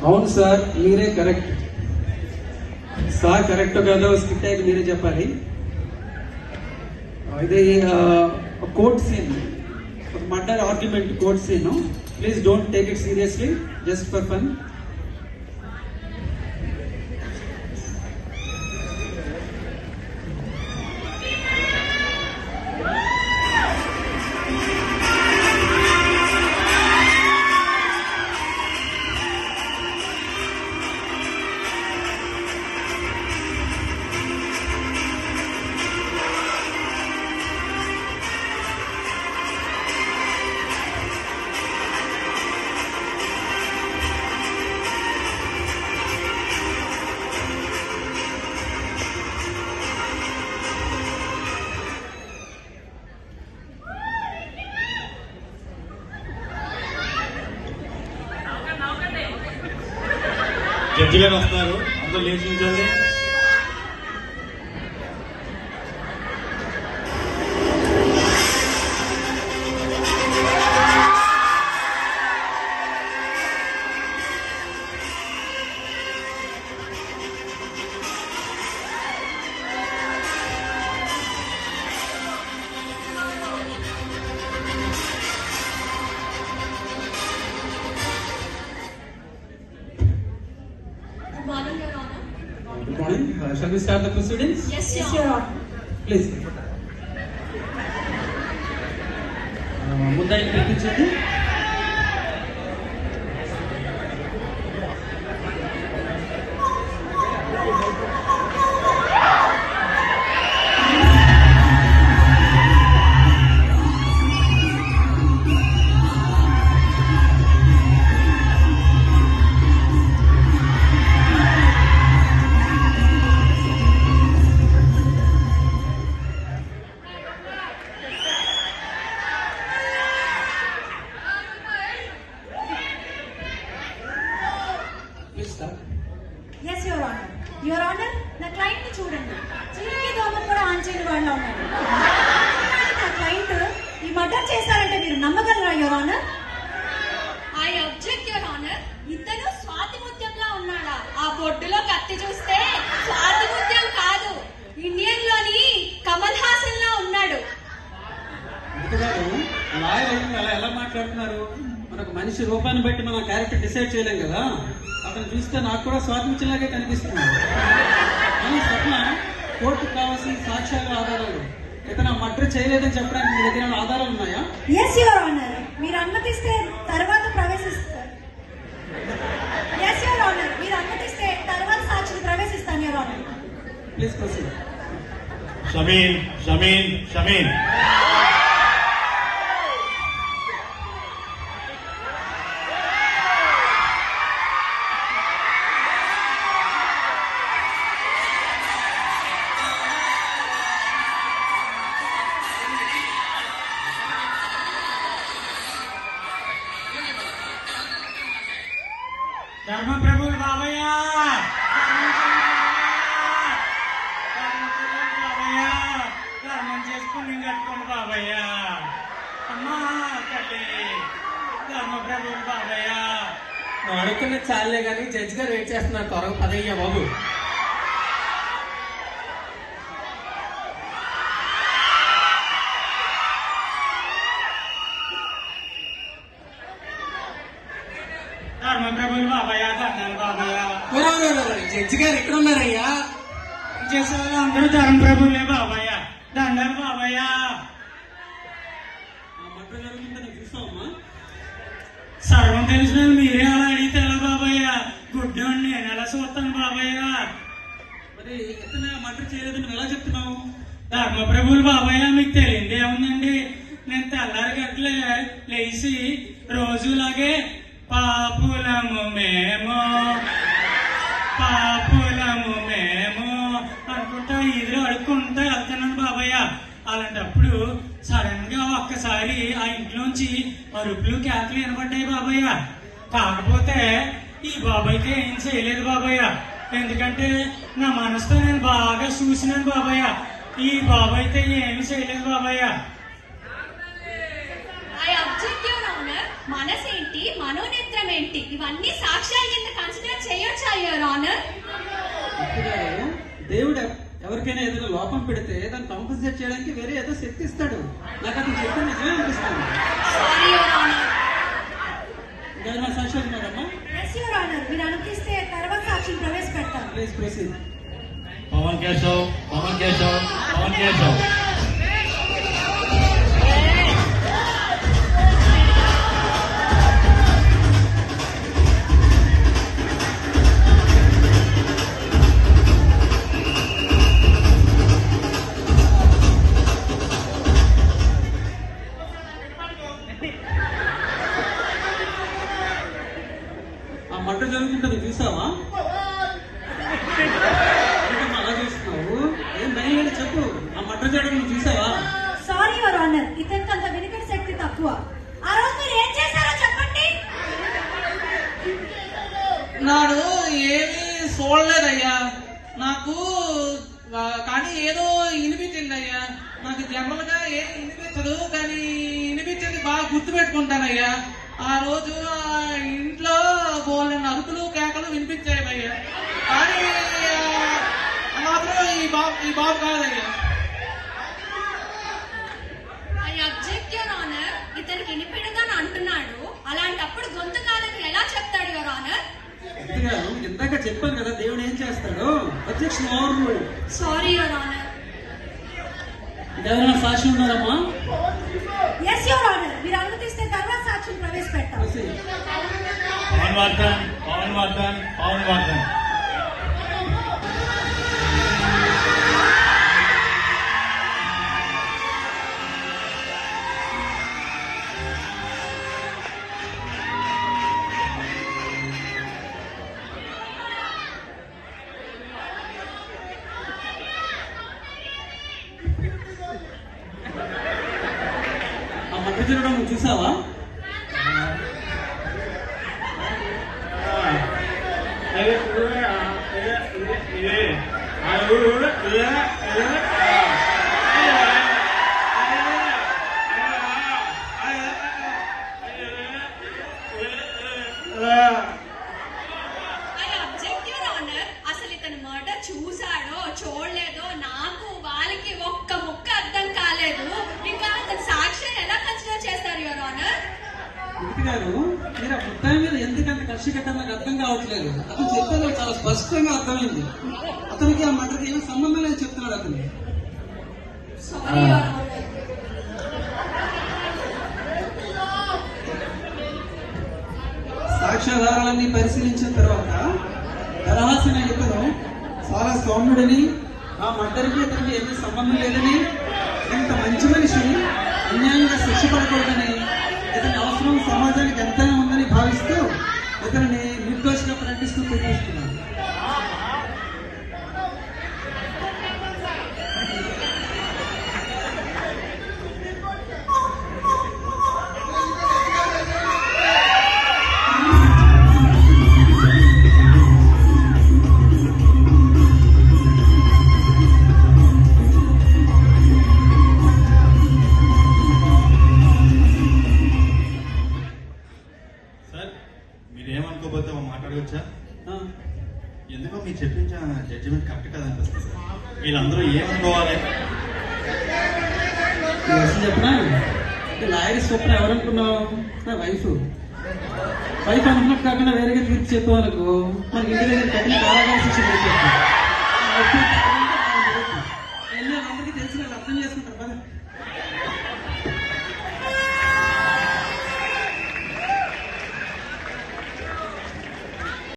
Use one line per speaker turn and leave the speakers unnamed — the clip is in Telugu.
అవును సార్, మీరే కరెక్ట్ సార్. కరెక్ట్ కాదో స్కిట్ అయ్యి మీరే చెప్పాలి. ఇది court scene, murder argument court scene. Please don't take it seriously, just for fun.
Judge గారు వస్తున్నారు, అందరూ లేచి నిల్చోండి.
Good morning. Shall we start the proceedings?
Yes, Your Honor.
Please. ముద్దాయిని పిలిపించండి.
Yes, Your Honor. Your Honor, నా క్లయింట్ ని చూడండి. చీరకి దోమ కూడా ఆన్ చేయని వాళ్ళ ఉన్నాడు. నా క్లయింట్ ఈ మర్డర్ చేశారంటే మీరు నమ్మగలరా, your honour?
I object, your honour. ఇతను స్వాతి ముత్యంలా ఉన్నాడా? ఆ బొడ్డులో కత్తి చూస్తే స్వాతి ముత్యం కాదు, ఇండియన్ లోని కమల్ హాసన్ లా ఉన్నాడు.
అలా ఎలా మాట్లాడుతున్నారు? మనకు మనిషి రూపాన్ని బట్టి మన క్యారెక్టర్ డిసైడ్ చేయలేం కదా. అతను చూస్తే నాకు కూడా స్వాతంత్ర్యంలాగే కనిపిస్తుంది. కానీ స్వప్న, కోర్టుకు కావాల్సిన సాక్ష్యాలు, ఆధారాలు, ఇతను మర్డర్ చేయలేదని చెప్పడానికి మీ దగ్గర ఆధారాలు ఉన్నాయా?
Yes your honour. మీరు అనుమతిస్తే తర్వాత ప్రవేశిస్తారు. Yes your honour. మీరు అనుమతిస్తే తర్వాత సాక్షిని ప్రవేశిస్తాను, your honour.
Please proceed.
Shameen Shameen Shameen ధర్మప్రభువులు బాబయ్య, ధర్మం చేసుకుని కట్టుకోండి బాబయ్య. అమ్మా తల్లి, ధర్మప్రభువులు బాబయ్య.
నువ్వు అడుగుతున్న చాలే కానీ జడ్జి గారు వెయిట్ చేస్తున్నారు, త్వరగా పదయ్యా బాబు.
ధర్మప్రభువులు బాబయ్య, దండాలు బాబయ్య.
జడ్జి గారు ఎక్కడ ఉన్నారయ్యా?
చేసేవాళ్ళు అందరూ ధర్మప్రభువులే బాబయ్య, దండాలు బాబయ్య.
మర్డర్ జరుగుతుందని చూసావమ్మా?
సర్వం తెలిసిన మీరే అలా అడిగితే ఎలా బాబయ్య? గుడ్డోండి, నేను ఎలా చూస్తాను బాబయ్య?
మరి ఇతను మర్డర్ చేయలేదని ఎలా చెప్తున్నావు?
ధర్మప్రభువులు బాబయ్య, మీకు తెలియంది ఏముందండి? నేను తెల్లారి గట్లే లేచి రోజులాగే పాపులము మేము అనుకుంటా ఇదిలో అడుక్కుంటా వెళ్తున్నాను బాబయ్య. అలాంటప్పుడు సడన్ గా ఒక్కసారి ఆ ఇంట్లోంచి అరుపులు కేకలు వినబడ్డాయి బాబయ్య. కాకపోతే ఈ బాబాయ్కి ఏం చేయలేదు బాబయ్య, ఎందుకంటే నా మనసుతో నేను బాగా చూసినాను బాబయ్య. ఈ బాబాయ్తో ఏమి చేయలేదు బాబయ్య.
I object, your honour. మనసేంటి, మనోనేత్రం ఏంటి, ఇవన్నీ సాక్ష్యాల కింద కన్సిడర్ చేయొచ్చా యువర్ ఆనర్?
గారు, దేవుడు ఎవరికైనా ఏదైనా లోపం పెడితే దాన్ని కాంపన్సేట్ చేయడానికి వేరే ఏదో శక్తి ఇస్తాడు. నాకు అతను చెప్పి నిజమే అనిపిస్తుంది.
Sorry your honour.
ఇంకేమైనా సాక్ష్యాలు ఉన్నారమ్మా?
ఎస్ యువర్ ఆనర్, మీరు అనుమతిస్తే తర్వాత సాక్షిని ప్రవేశపెడతాను.
Please proceed.
పవన్ కేశవ్, పవన్ కేశవ్, పవన్ కేశవ్.
ఆ మంట జరుగుతుంటుంది చూసావా? ఏంటమ్మా అలా చూస్తున్నావు? ఏం భయం లేదు, చెప్పు. ఆ మంట జరగడం నువ్వు చూసావా?
సారీ యువర్ ఆనర్, ఇతనికి అంత వినికిడి శక్తి తక్కువ. ఆ రోజు మీరు ఏం చేశారో చెప్పండి.
నాడు ఏమీ చూడలేదయ్యా. నాకు కానీ ఏదో వినిపించిందయ్యా. నాకు జనరల్ గా ఏమి వినిపించదు, కానీ వినిపించింది బాగా గుర్తు పెట్టుకుంటానయ్యా. ఆ రోజు ఆ ఇంట్లో బోలెడు అరుపులు కేకలు వినిపించాయి అయ్యా. కానీ మాత్రం ఈ బాబు కాదయ్యా.
I object your honour. ఇతనికి వినిపిడదని అంటున్నాడు, అలాంటప్పుడు గొంతు కాదని ఎలా చెప్తాడు యువర్ ఆనర్?
గారు, ఇందాక చెప్పాను కదా దేవుడు ఏం చేస్తాడు. Objection over.
Sorry your honour.
ఇంకేమైనా సాక్షి ఉన్నారమ్మా?
ఎస్ యువర్ ఆనర్, మీరు అనుమతిస్తే తర్వాత సాక్షిని ప్రవేశపెడతాను.
ప్రొసీడ్.
పవన్ వర్ధన్, పవన్ వర్ధన్, పవన్ వర్ధన్.
ఆ మంట జరగడం నువ్వు చూసావా?
I object your honour. అసలు ఇతను మర్డర్ చూసాడో చూడలేదో నాకు వాళ్ళకి ఒక్క ముక్క అర్థం కాలేదు. ఇంకా అతను సాక్ష్యం ఎలా కన్సిడర్ చేస్తారు యువర్ ఆనర్?
గారు, మీరు ఆ ముద్దాయి మీద ఎందుకంత కక్ష కట్టాలో నాకు అర్థం కావట్లేదు. అతను చెప్పేది చాలా స్పష్టంగా అర్థమైంది. అతనికి ఆ మటర్కి ఏమీ సంబంధం లేదు చెప్తున్నాడు అతను.
Sorry your honour.
సాక్ష్యాధారాలన్నీ పరిశీలించిన తర్వాత దరహాసిన ఇతను చాలా సౌమ్యుడని, ఆ మర్డర్కి ఇతనికి ఏమీ సంబంధం లేదని, ఇంత మంచి మనిషి అన్యాయంగా శిక్ష పడకూడదని, ఇతని అవసరం సమాజానికి ఎంతైనా ఉందని భావిస్తూ ఇతనిని నిర్దోషిగా ప్రకటిస్తూ తీర్పిస్తున్నాను.
సార్, మీరేమనుకోకపోతే మాట్లాడవచ్చా?
ఆ,
ఎందుకో మీరు చెప్పించిన జడ్జిమెంట్ కరెక్ట్ కాదనిపిస్తుంది సార్. వీళ్ళందరూ ఏమనుకోవాలి?
ఈ విషయం చెప్పనా? లాయర్ స్వప్న ఎవరనుకున్నావు? నా వైఫ్ అనుకున్నట్టు కాకుండా వేరేగా తీర్పు చెప్పామనుకో మనకి ఇంటి దగ్గర కట్టిన కారాగార శిక్ష పడిపోతుంది. అందరికీ తెలిసి వాళ్ళు అర్థం చేసుకుంటారు కదా.